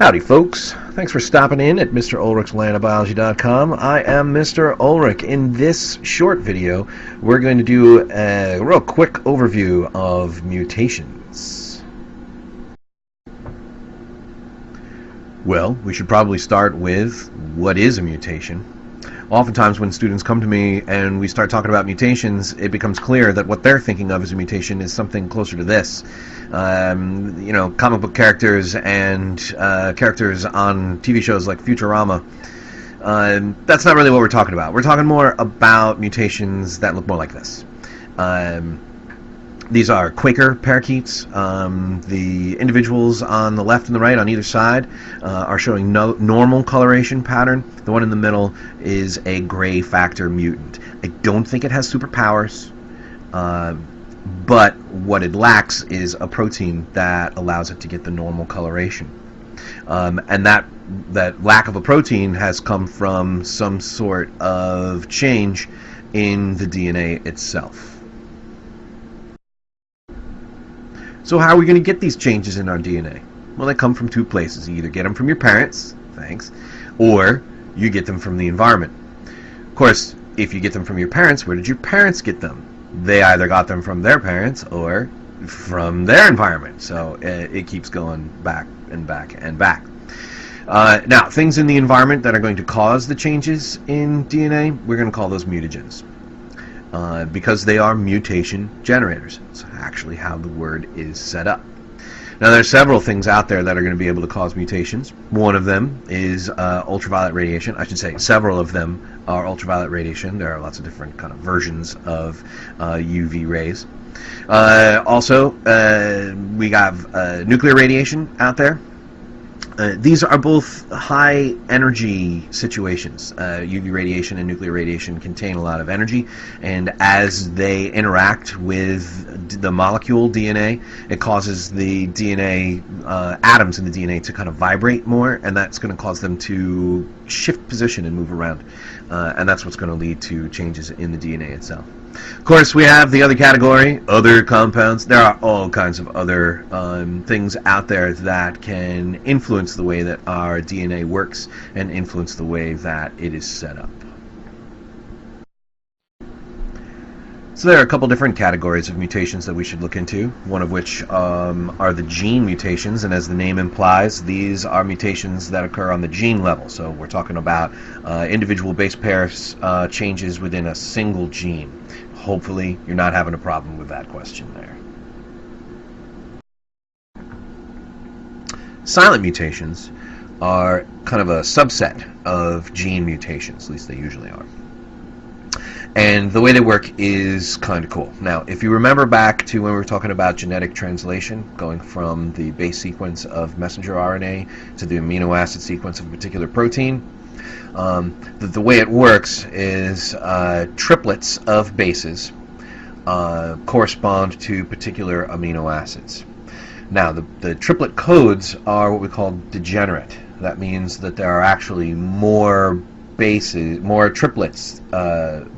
Howdy, folks. Thanks for stopping in at Mr. Ulrich's Nanobiology.com. I am Mr. Ulrich. In this short video, we're going to do a real quick overview of mutations. Well, we should probably start with what is a mutation. Oftentimes when students come to me and we start talking about mutations, it becomes clear that what they're thinking of as a mutation is something closer to this. Comic book characters and characters on TV shows like Futurama. That's not really what we're talking about. We're talking more about mutations that look more like this. These are Quaker parakeets. The individuals on the left and the right on either side are showing no normal coloration pattern. The one in the middle is a gray factor mutant. I don't think it has superpowers, but what it lacks is a protein that allows it to get the normal coloration. And that lack of a protein has come from some sort of change in the DNA itself. So how are we going to get these changes in our DNA? Well, they come from two places. You either get them from your parents, thanks, or you get them from the environment. Of course, if you get them from your parents, where did your parents get them? They either got them from their parents or from their environment. So it keeps going back and back and back. Now, things in the environment that are going to cause the changes in DNA, we're going to call those mutagens. Because they are mutation generators. It's actually how the word is set up. Now, there are several things out there that are going to be able to cause mutations. One of them is ultraviolet radiation. I should say several of them are ultraviolet radiation. There are lots of different kind of versions of UV rays. Also, we have nuclear radiation out there. These are both high energy situations. UV radiation and nuclear radiation contain a lot of energy, and as they interact with the molecule DNA, it causes the DNA atoms in the DNA to kind of vibrate more, and that's going to cause them to shift position and move around, and that's what's going to lead to changes in the DNA itself. Of course, we have the other category, other compounds. There are all kinds of other things out there that can influence the way that our DNA works and influence the way that it is set up. So there are a couple different categories of mutations that we should look into, one of which are the gene mutations, and as the name implies, these are mutations that occur on the gene level. So we're talking about individual base pairs changes within a single gene. Hopefully you're not having a problem with that question there. Silent mutations are kind of a subset of gene mutations, at least they usually are. And the way they work is kind of cool. Now, if you remember back to when we were talking about genetic translation, going from the base sequence of messenger RNA to the amino acid sequence of a particular protein, the way it works is triplets of bases correspond to particular amino acids. Now, the triplet codes are what we call degenerate. That means that there are actually more bases, more triplets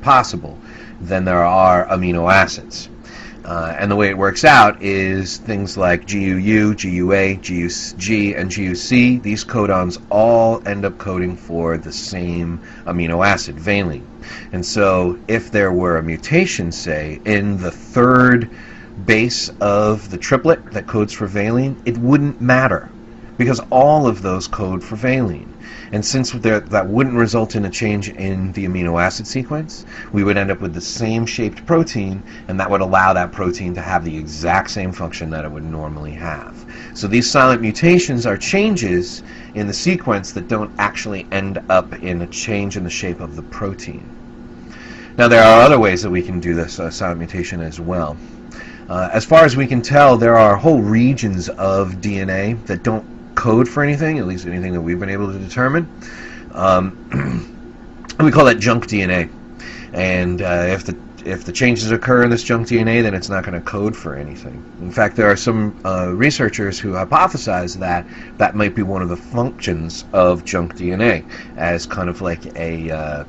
possible than there are amino acids. And the way it works out is things like GUU, GUA, GUG, and GUC. These codons all end up coding for the same amino acid, valine. And so if there were a mutation, say, in the third base of the triplet that codes for valine, it wouldn't matter, because all of those code for valine. And since that wouldn't result in a change in the amino acid sequence, we would end up with the same shaped protein, and that would allow that protein to have the exact same function that it would normally have. So these silent mutations are changes in the sequence that don't actually end up in a change in the shape of the protein. Now, there are other ways that we can do this silent mutation as well. As far as we can tell, there are whole regions of DNA that don't code for anything, at least anything that we've been able to determine. We call that junk DNA. And if the changes occur in this junk DNA, then it's not going to code for anything. In fact, there are some researchers who hypothesize that that might be one of the functions of junk DNA, as kind of like a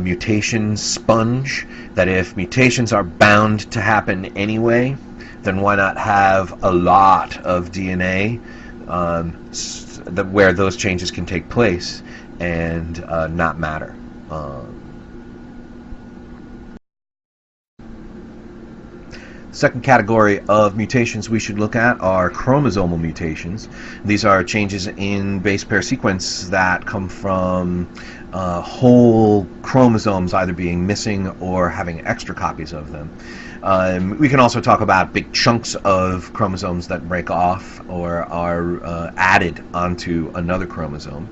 mutation sponge, that if mutations are bound to happen anyway, then why not have a lot of DNA where those changes can take place and not matter. Second category of mutations we should look at are chromosomal mutations. These are changes in base pair sequence that come from whole chromosomes either being missing or having extra copies of them. We can also talk about big chunks of chromosomes that break off or are added onto another chromosome.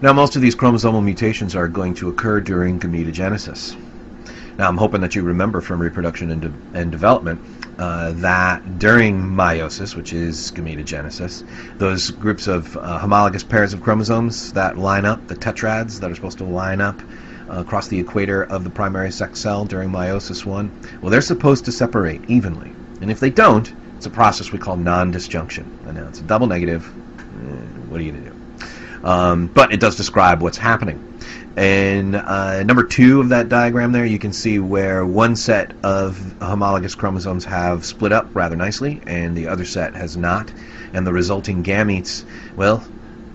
Now, most of these chromosomal mutations are going to occur during gametogenesis. Now, I'm hoping that you remember from reproduction and development that during meiosis, which is gametogenesis, those groups of homologous pairs of chromosomes that line up, the tetrads that are supposed to line up across the equator of the primary sex cell during meiosis 1, well, they're supposed to separate evenly. And if they don't, it's a process we call non-disjunction. I know it's a double negative. What are you going to do? But it does describe what's happening. And number 2 of that diagram there, you can see where one set of homologous chromosomes have split up rather nicely and the other set has not. And the resulting gametes, well,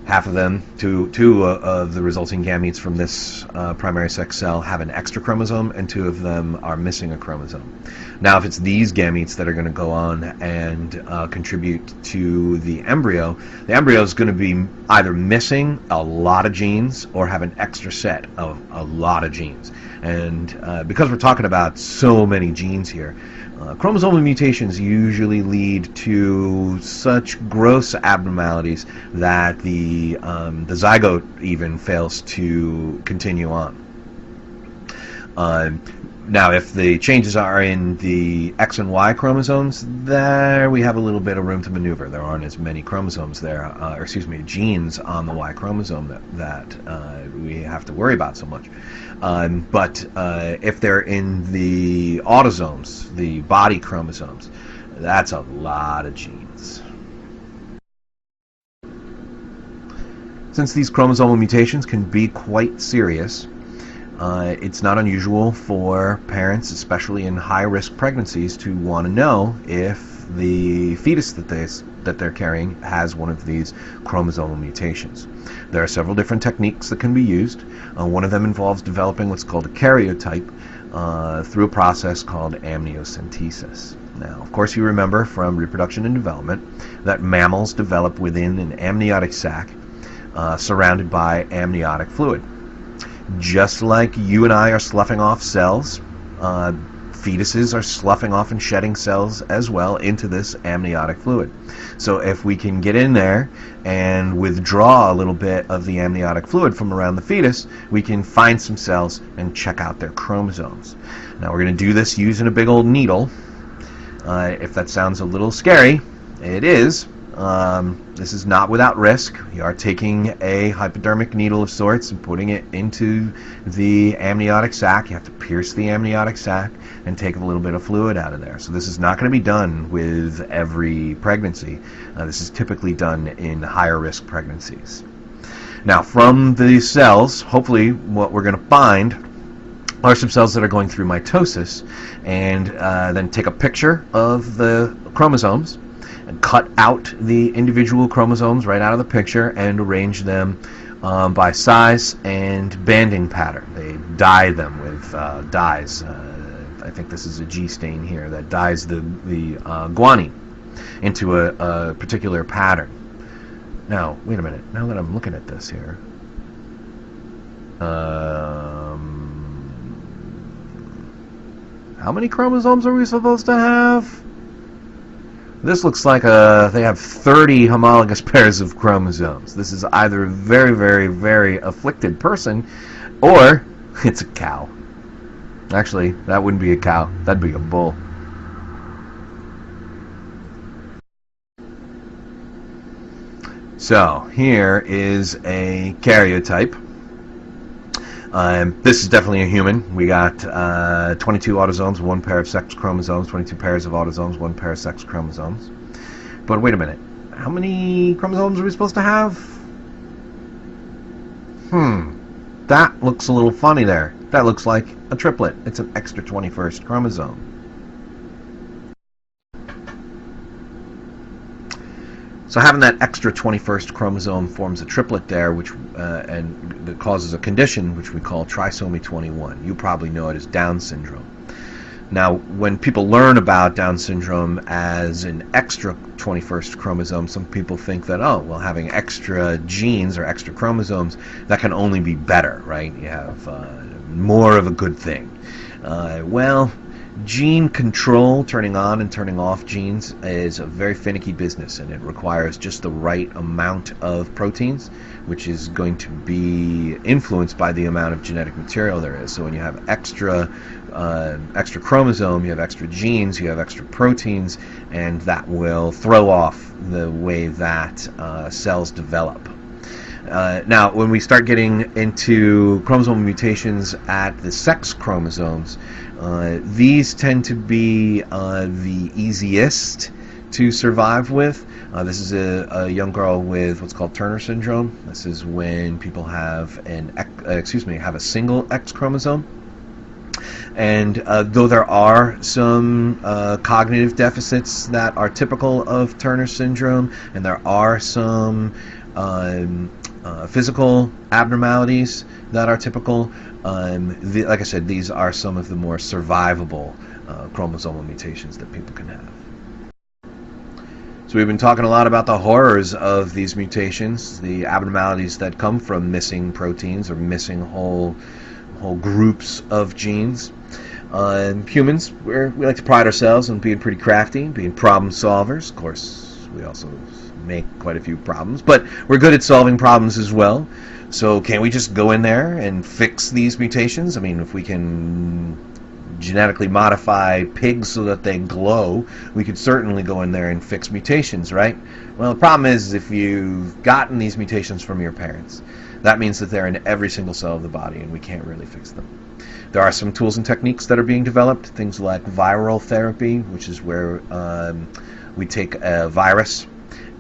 half of them, two of the resulting gametes from this primary sex cell have an extra chromosome and 2 of them are missing a chromosome. Now, if it's these gametes that are going to go on and contribute to the embryo is going to be either missing a lot of genes or have an extra set of a lot of genes. And because we're talking about so many genes here, chromosomal mutations usually lead to such gross abnormalities that the zygote even fails to continue on. Now, if the changes are in the X and Y chromosomes, there we have a little bit of room to maneuver. There aren't as many chromosomes there, genes on the Y chromosome that we have to worry about so much. But if they're in the autosomes, the body chromosomes, that's a lot of genes. Since these chromosomal mutations can be quite serious, it's not unusual for parents, especially in high-risk pregnancies, to want to know if the fetus that they're carrying has one of these chromosomal mutations. There are several different techniques that can be used. One of them involves developing what's called a karyotype through a process called amniocentesis. Now, of course, you remember from reproduction and development that mammals develop within an amniotic sac surrounded by amniotic fluid. Just like you and I are sloughing off cells, fetuses are sloughing off and shedding cells as well into this amniotic fluid. So if we can get in there and withdraw a little bit of the amniotic fluid from around the fetus, we can find some cells and check out their chromosomes. Now, we're going to do this using a big old needle. If that sounds a little scary, it is. This is not without risk. You are taking a hypodermic needle of sorts and putting it into the amniotic sac. You have to pierce the amniotic sac and take a little bit of fluid out of there. So this is not going to be done with every pregnancy. This is typically done in higher risk pregnancies. Now, from the cells, hopefully what we're going to find are some cells that are going through mitosis, and then take a picture of the chromosomes and cut out the individual chromosomes right out of the picture and arrange them by size and banding pattern. They dye them with dyes. I think this is a G stain here that dyes the guanine into a particular pattern. Now, wait a minute. Now that I'm looking at this here, how many chromosomes are we supposed to have? This looks like they have 30 homologous pairs of chromosomes. This is either a very, very, very afflicted person, or it's a cow. Actually, that wouldn't be a cow. That'd be a bull. So, here is a karyotype. This is definitely a human. We got 22 autosomes, 1 pair of sex chromosomes, 22 pairs of autosomes, 1 pair of sex chromosomes. But wait a minute. How many chromosomes are we supposed to have? That looks a little funny there. That looks like a triplet. It's an extra 21st chromosome. So having that extra 21st chromosome forms a triplet there, which and that causes a condition which we call trisomy 21. You probably know it as Down syndrome. Now, when people learn about Down syndrome as an extra 21st chromosome, some people think that, oh, well, having extra genes or extra chromosomes, that can only be better, right? You have more of a good thing. Well, gene control, turning on and turning off genes, is a very finicky business, and it requires just the right amount of proteins, which is going to be influenced by the amount of genetic material there is. So when you have extra chromosome, you have extra genes, you have extra proteins, and that will throw off the way that cells develop. Now, when we start getting into chromosomal mutations at the sex chromosomes, these tend to be the easiest to survive with. This is a young girl with what's called Turner syndrome. This is when people have have a single X chromosome. And though there are some cognitive deficits that are typical of Turner syndrome, and there are some physical abnormalities that are typical, like I said, these are some of the more survivable chromosomal mutations that people can have. So we've been talking a lot about the horrors of these mutations, the abnormalities that come from missing proteins or missing whole groups of genes. Humans, we like to pride ourselves on being pretty crafty, being problem solvers. Of course, we also make quite a few problems, but we're good at solving problems as well. So can we just go in there and fix these mutations? I mean, if we can genetically modify pigs so that they glow, we could certainly go in there and fix mutations, right? Well, the problem is if you've gotten these mutations from your parents, that means that they're in every single cell of the body, and we can't really fix them. There are some tools and techniques that are being developed, things like viral therapy, which is where we take a virus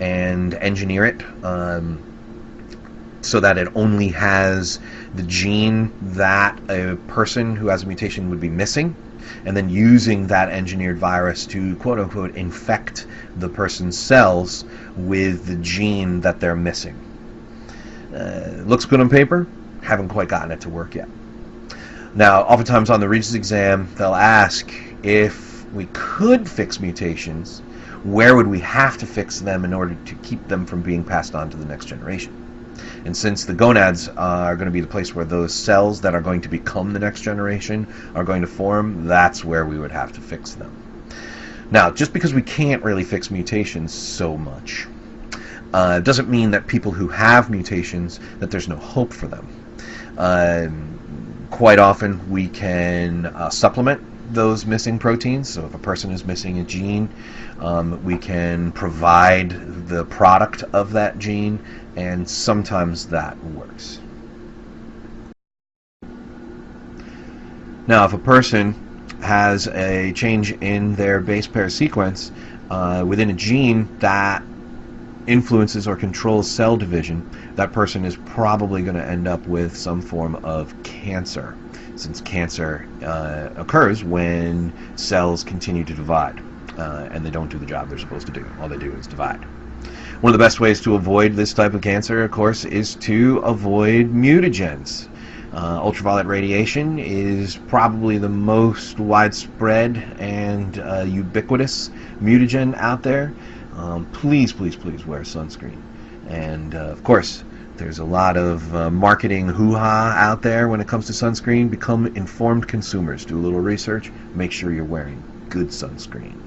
and engineer it so that it only has the gene that a person who has a mutation would be missing, and then using that engineered virus to quote-unquote infect the person's cells with the gene that they're missing. Looks good on paper, haven't quite gotten it to work yet. Now, oftentimes on the Regents exam, they'll ask if we could fix mutations, where would we have to fix them in order to keep them from being passed on to the next generation? And since the gonads are going to be the place where those cells that are going to become the next generation are going to form, that's where we would have to fix them. Now, just because we can't really fix mutations so much, doesn't mean that people who have mutations, that there's no hope for them. Quite often we can supplement those missing proteins. So if a person is missing a gene, we can provide the product of that gene, and sometimes that works. Now, if a person has a change in their base pair sequence within a gene that influences or controls cell division, that person is probably going to end up with some form of cancer, since cancer occurs when cells continue to divide and they don't do the job they're supposed to do. All they do is divide. One of the best ways to avoid this type of cancer, of course, is to avoid mutagens. Ultraviolet radiation is probably the most widespread and ubiquitous mutagen out there. Please, please, please wear sunscreen. And of course, there's a lot of marketing hoo-ha out there when it comes to sunscreen. Become informed consumers. Do a little research. Make sure you're wearing good sunscreen.